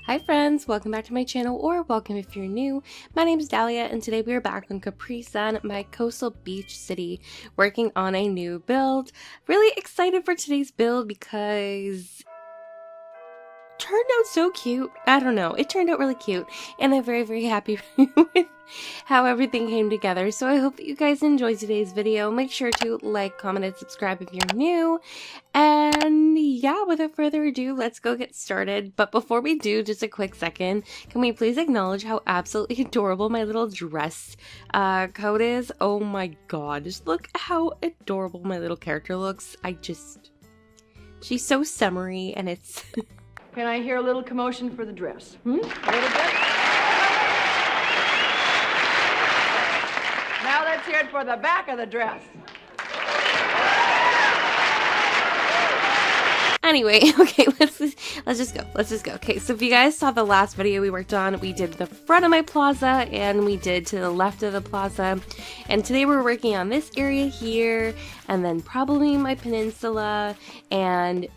Hi friends, welcome back to my channel, or welcome if you're new. My name is Dahlia and today we are back on Capri Sun, my coastal beach city, working on a new build. Really excited for today's build because it turned out so cute. I don't know, it turned out really cute and I'm very happy with how everything came together. So I hope that you guys enjoyed today's video. Make sure to like, comment, and subscribe if you're new. And yeah, without further ado, let's go get started. But before we do, just a quick second, can we please acknowledge how absolutely adorable my little dress coat is? Oh my god, just look how adorable my little character looks. She's so summery and it's... Can I hear a little commotion for the dress? A little bit? Now let's hear it for the back of the dress. Anyway, okay, let's just go. Okay, so if you guys saw the last video we worked on, we did the front of my plaza and we did to the left of the plaza. And today we're working on this area here, and then probably my peninsula, and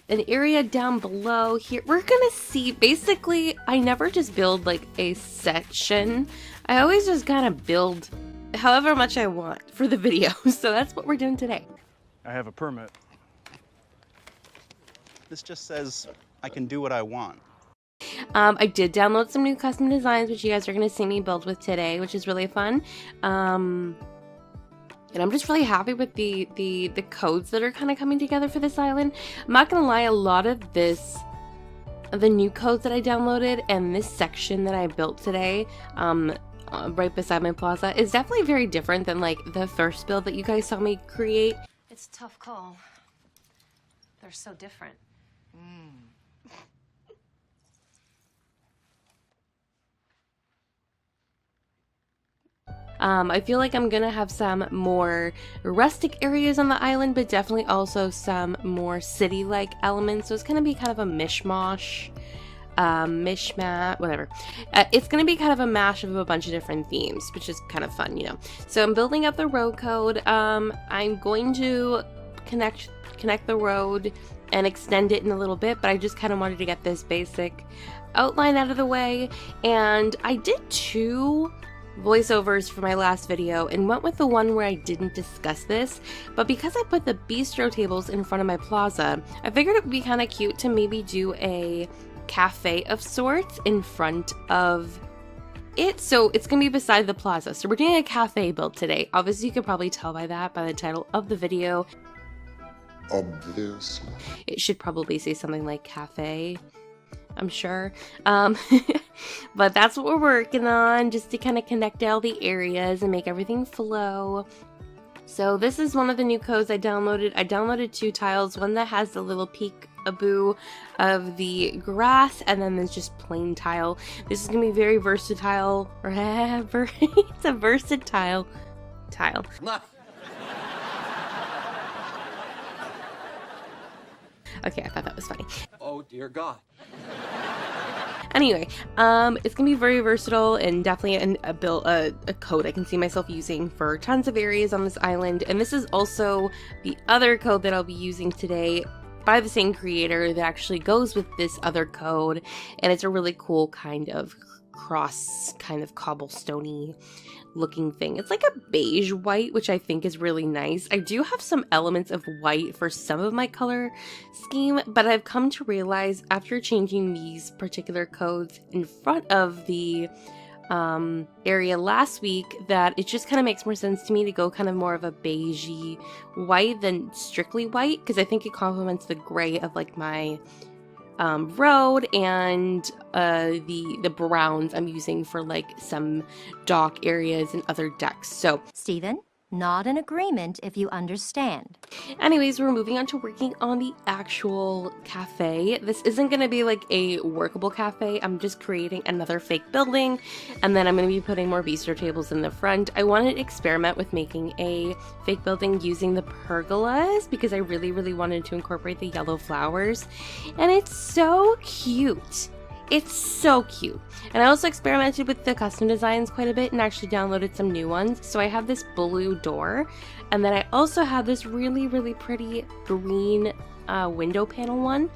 an area down below here. We're gonna see, basically, I never just build like a section. I always just kind of build however much I want for the video. So that's what we're doing today. I have a permit. This just says I can do what I want. I did download some new custom designs, which you guys are going to see me build with today, which is really fun. And I'm just really happy with the codes that are kind of coming together for this island. I'm not going to lie, a lot of the new codes that I downloaded and this section that I built today, right beside my plaza, is definitely very different than like the first build that you guys saw me create. It's a tough call. They're so different. I feel like I'm gonna have some more rustic areas on the island, but definitely also some more city-like elements. So it's gonna be kind of a mishmash, whatever. It's gonna be kind of a mash of a bunch of different themes, which is kind of fun, you know. So I'm building up the road code. I'm going to connect the road and extend it in a little bit, but I just kind of wanted to get this basic outline out of the way. And I did 2 voiceovers for my last video and went with the one where I didn't discuss this, but because I put the bistro tables in front of my plaza, I figured it would be kind of cute to maybe do a cafe of sorts in front of it. So it's gonna be beside the plaza, so we're doing a cafe build today. Obviously you could probably tell by the title of the video. Obvious. It should probably say something like cafe, I'm sure. But that's what we're working on, just to kind of connect all the areas and make everything flow. So this is one of the new codes I downloaded. I downloaded 2 tiles, one that has the little peek-a-boo of the grass, and then there's just plain tile. This is gonna be very versatile, it's a versatile tile. Okay, I thought that was funny. Oh dear God. Anyway, it's gonna be very versatile and definitely a code I can see myself using for tons of areas on this island. And this is also the other code that I'll be using today by the same creator that actually goes with this other code. And it's a really cool kind of cross, kind of cobblestone-y looking thing. It's like a beige white, which I think is really nice. I do have some elements of white for some of my color scheme, but I've come to realize after changing these particular codes in front of the area last week that it just kind of makes more sense to me to go kind of more of a beigey white than strictly white, because I think it complements the gray of like my road and the browns I'm using for like some dock areas and other decks. So Steven, not in agreement if you understand. Anyways, we're moving on to working on the actual cafe. This isn't going to be like a workable cafe. I'm just creating another fake building, and then I'm going to be putting more bistro tables in the front. I wanted to experiment with making a fake building using the pergolas because I really wanted to incorporate the yellow flowers, and it's so cute. It's so cute. And I also experimented with the custom designs quite a bit and actually downloaded some new ones. So I have this blue door, and then I also have this really pretty green window panel one.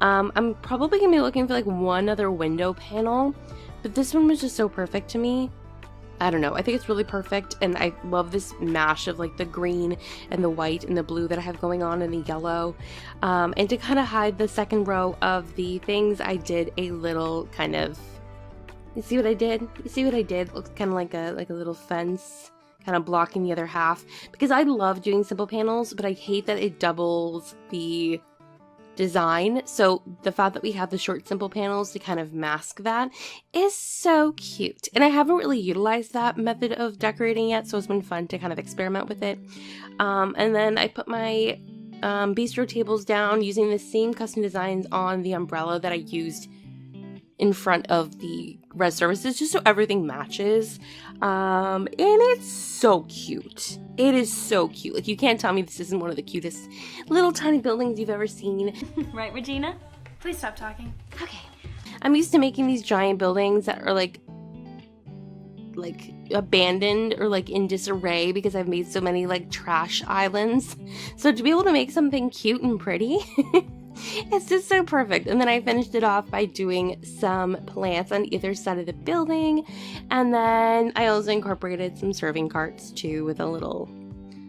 I'm probably gonna be looking for like one other window panel, but this one was just so perfect to me. I don't know, I think it's really perfect, and I love this mash of like the green and the white and the blue that I have going on and the yellow. And to kind of hide the second row of the things, I did a little kind of, you see what I did? You see what I did? It looks kind of like a little fence, kind of blocking the other half, because I love doing simple panels, but I hate that it doubles the design. So the fact that we have the short simple panels to kind of mask that is so cute, and I haven't really utilized that method of decorating yet, so it's been fun to kind of experiment with it. And then I put my bistro tables down using the same custom designs on the umbrella that I used in front of the res services, just so everything matches. And it's so cute. It is so cute. Like, you can't tell me this isn't one of the cutest little tiny buildings you've ever seen. Right, Regina? Please stop talking. Okay. I'm used to making these giant buildings that are like abandoned or like in disarray because I've made so many like trash islands. So to be able to make something cute and pretty, it's just so perfect. And then I finished it off by doing some plants on either side of the building. And then I also incorporated some serving carts too with a little...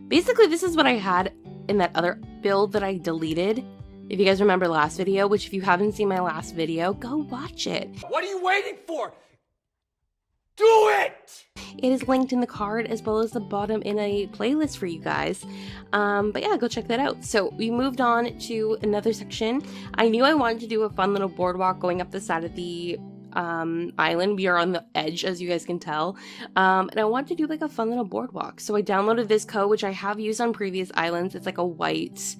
Basically, this is what I had in that other build that I deleted. If you guys remember last video, which if you haven't seen my last video, go watch it. What are you waiting for? Do it! It is linked in the card as well as the bottom in a playlist for you guys. But yeah, go check that out. So we moved on to another section. I knew I wanted to do a fun little boardwalk going up the side of the island. We are on the edge, as you guys can tell. And I wanted to do like a fun little boardwalk. So I downloaded this code, which I have used on previous islands. It's like a white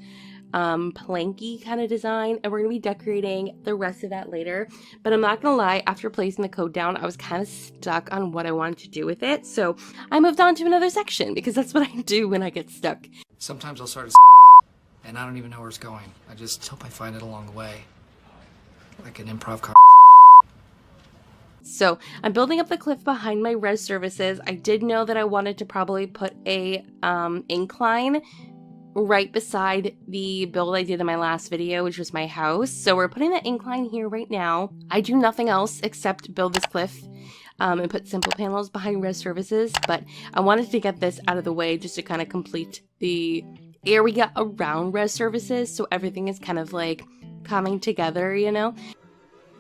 planky kind of design, and we're gonna be decorating the rest of that later. But I'm not gonna lie, after placing the code down, I was kind of stuck on what I wanted to do with it, so I moved on to another section because that's what I do when I get stuck. Sometimes I'll start and I don't even know where it's going. I just hope I find it along the way, like an improv conversation. So I'm building up the cliff behind my res services. I did know that I wanted to probably put a incline right beside the build I did in my last video, which was my house. So we're putting that incline here right now. I do nothing else except build this cliff and put simple panels behind res services, but I wanted to get this out of the way just to kind of complete the area around res services, so everything is kind of like coming together, you know?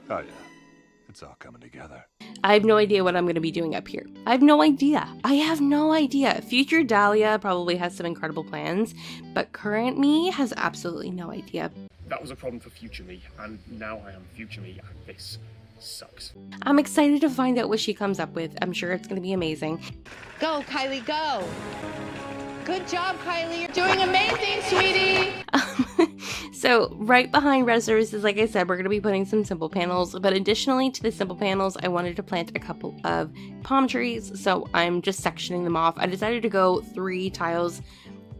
Oh yeah, it's all coming together. I have no idea what I'm going to be doing up here. I have no idea. I have no idea. Future Dahlia probably has some incredible plans, but current me has absolutely no idea. That was a problem for future me, and now I am future me, and this sucks. I'm excited to find out what she comes up with. I'm sure it's going to be amazing. Go, Kylie, go. Good job, Kylie. You're doing amazing, sweetie. So right behind res services, like I said, we're going to be putting some simple panels, but additionally to the simple panels, I wanted to plant a couple of palm trees, so I'm just sectioning them off. I decided to go 3 tiles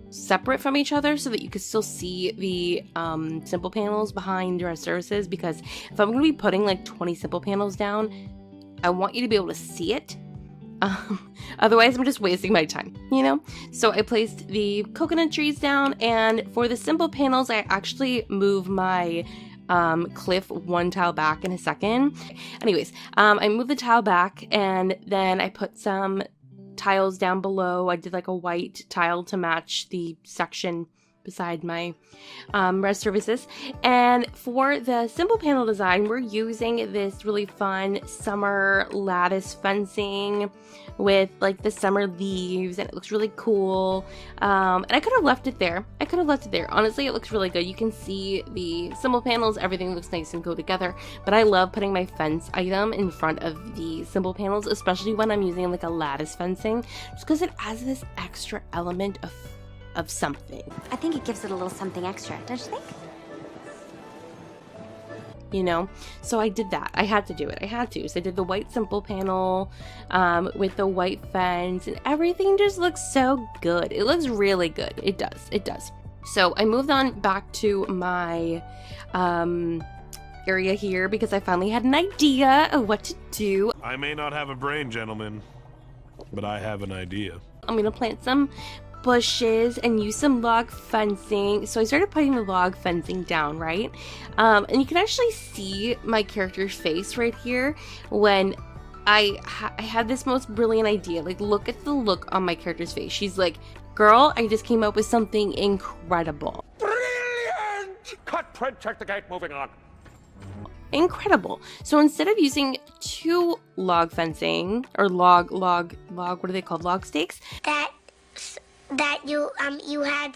separate from each other so that you could still see the simple panels behind res services, because if I'm going to be putting like 20 simple panels down, I want you to be able to see it. Otherwise I'm just wasting my time, you know? So I placed the coconut trees down, and for the simple panels I actually move my cliff 1 tile back in a second. Anyways, I moved the tile back, and then I put some tiles down below. I did like a white tile to match the section beside my res services. And for the simple panel design, we're using this really fun summer lattice fencing with like the summer leaves, and it looks really cool. And I could have left it there. Honestly, it looks really good. You can see the simple panels, everything looks nice and go together, but I love putting my fence item in front of the simple panels, especially when I'm using like a lattice fencing, just because it adds this extra element of something. I think it gives it a little something extra, don't you think? You know, so I did that. I had to do it. So I did the white simple panel with the white fence, and everything just looks so good. It looks really good. It does. So I moved on back to my area here because I finally had an idea of what to do. I may not have a brain, gentlemen, but I have an idea. I'm gonna plant some bushes and use some log fencing. So I started putting the log fencing down, right? And you can actually see my character's face right here when I had this most brilliant idea. Like, look at the look on my character's face. She's like, girl, I just came up with something incredible. Brilliant! Cut, print, check the gate, moving on. Incredible. So instead of using 2 log fencing or log, what are they called? Log stakes? That you had.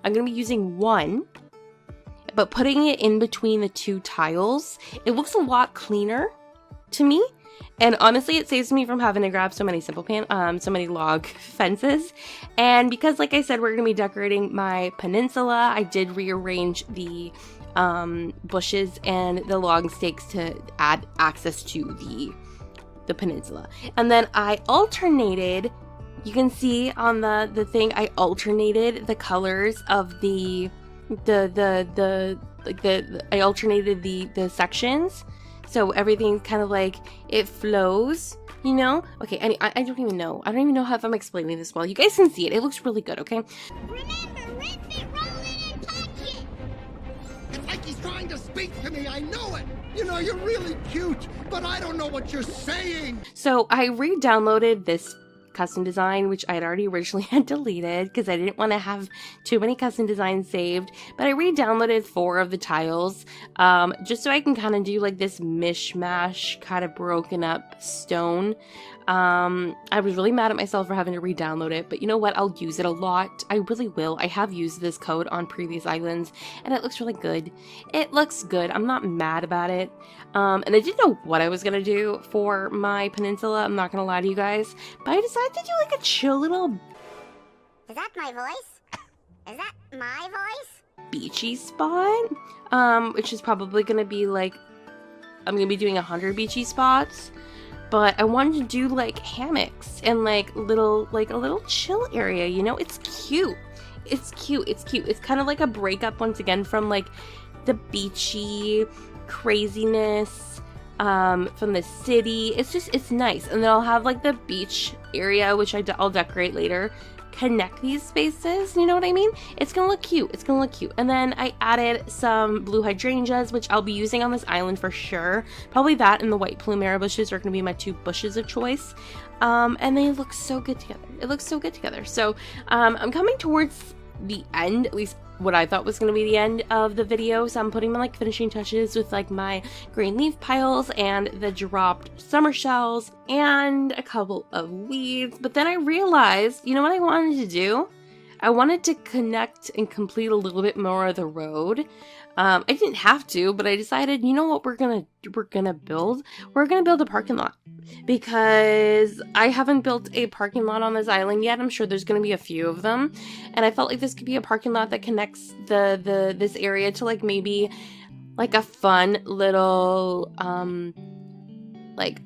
I'm going to be using 1, but putting it in between the 2 tiles, it looks a lot cleaner to me. And honestly, it saves me from having to grab so many so many log fences. And because, like I said, we're going to be decorating my peninsula, I did rearrange the bushes and the log stakes to add access to the peninsula. And then I alternated, you can see on the thing, I alternated the colors of I alternated the sections. So everything's kind of like, it flows, you know? Okay, I don't even know. I don't even know how if I'm explaining this well. You guys can see it. It looks really good, okay? Remember, rinse it, roll it, and punch it. It's like he's trying to speak to me. I know it. You know, you're really cute, but I don't know what you're saying. So I re-downloaded this custom design, which I had already originally had deleted because I didn't want to have too many custom designs saved, but I re-downloaded 4 of the tiles just so I can kind of do like this mishmash kind of broken up stone. I was really mad at myself for having to re-download it, but you know what, I'll use it a lot. I really will. I have used this code on previous islands and it looks really good. It looks good. I'm not mad about it. And I didn't know what I was gonna do for my peninsula, I'm not gonna lie to you guys, but I decided to do like a chill little... Is that my voice? Is that my voice? Beachy spot, which is probably gonna be like, I'm gonna be doing 100 beachy spots, but I wanted to do like hammocks and like a little chill area, you know? It's cute. It's cute. It's cute. It's kind of like a breakup once again from like the beachy craziness from the city. It's nice. And then I'll have like the beach area, which I'll decorate later, connect these spaces, you know what I mean? It's gonna look cute. It's gonna look cute. And then I added some blue hydrangeas, which I'll be using on this island for sure. Probably that and the white plumera bushes are gonna be my 2 bushes of choice. And they look so good together. It looks so good together. So I'm coming towards the end, at least what I thought was going to be the end of the video, so I'm putting my like finishing touches with like my green leaf piles and the dropped summer shells and a couple of weeds. But then I realized, you know what I wanted to do? I wanted to connect and complete a little bit more of the road. I didn't have to, but I decided, you know what we're gonna build? We're gonna build a parking lot, because I haven't built a parking lot on this island yet. I'm sure there's gonna be a few of them, and I felt like this could be a parking lot that connects this area to like maybe like a fun little like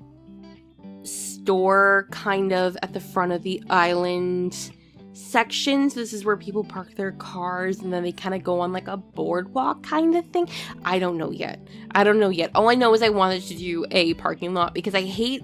store kind of at the front of the island sections. This is where people park their cars and then they kind of go on like a boardwalk kind of thing. I don't know yet. All I know is I wanted to do a parking lot because I hate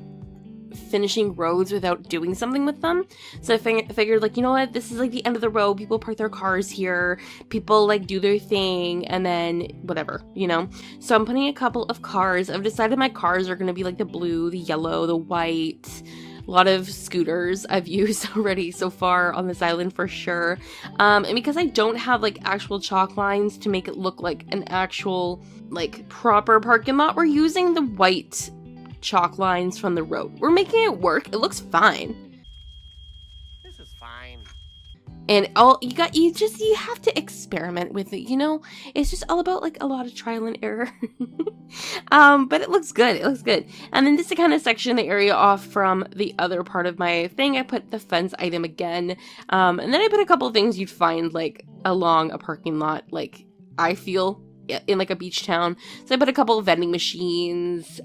finishing roads without doing something with them. So I figured like, you know what, this is like the end of the road. People park their cars here. People like do their thing and then whatever, you know? So I'm putting a couple of cars. I've decided my cars are going to be like the blue, the yellow, the white. A lot of scooters I've used already so far on this island for sure. And because I don't have like actual chalk lines to make it look like an actual like proper parking lot, we're using the white chalk lines from the road. We're making it work. It looks fine. This is fine. And you have to experiment with it, you know? It's just all about like a lot of trial and error. But it looks good. It looks good. And then just to kind of section the area off from the other part of my thing, I put the fence item again. And then I put a couple of things you'd find like along a parking lot, like I feel in like a beach town. So I put a couple of vending machines,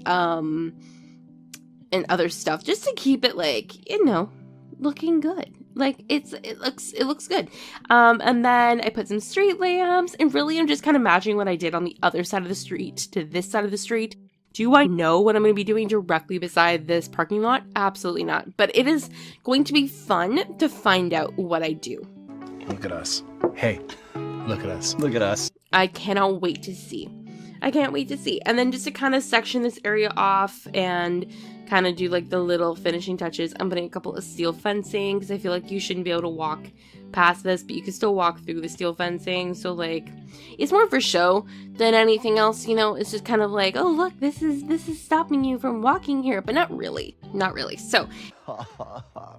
and other stuff just to keep it like, you know, looking good. Like it looks good. And then I put some street lamps, and really I'm just kind of matching what I did on the other side of the street to this side of the street. Do I know what I'm going to be doing directly beside this parking lot? Absolutely not. But it is going to be fun to find out what I do. Look at us. Hey, look at us. Look at us. I cannot wait to see. I can't wait to see. And then just to kind of section this area off and kind of do like the little finishing touches, I'm putting a couple of steel fencing because I feel like you shouldn't be able to walk past this, but you can still walk through the steel fencing. So like, it's more for show than anything else, you know. It's just kind of like, oh look, this is stopping you from walking here, but not really. So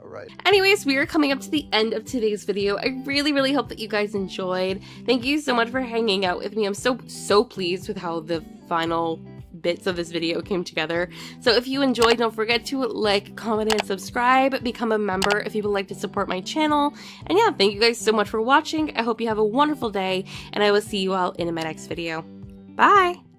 Right. anyways, we are coming up to the end of today's video. I really hope that you guys enjoyed. Thank you so much for hanging out with me. I'm so pleased with how the final bits of this video came together. So if you enjoyed, don't forget to like, comment, and subscribe. Become a member if you would like to support my channel. And yeah, thank you guys so much for watching. I hope you have a wonderful day, and I will see you all in my next video. Bye!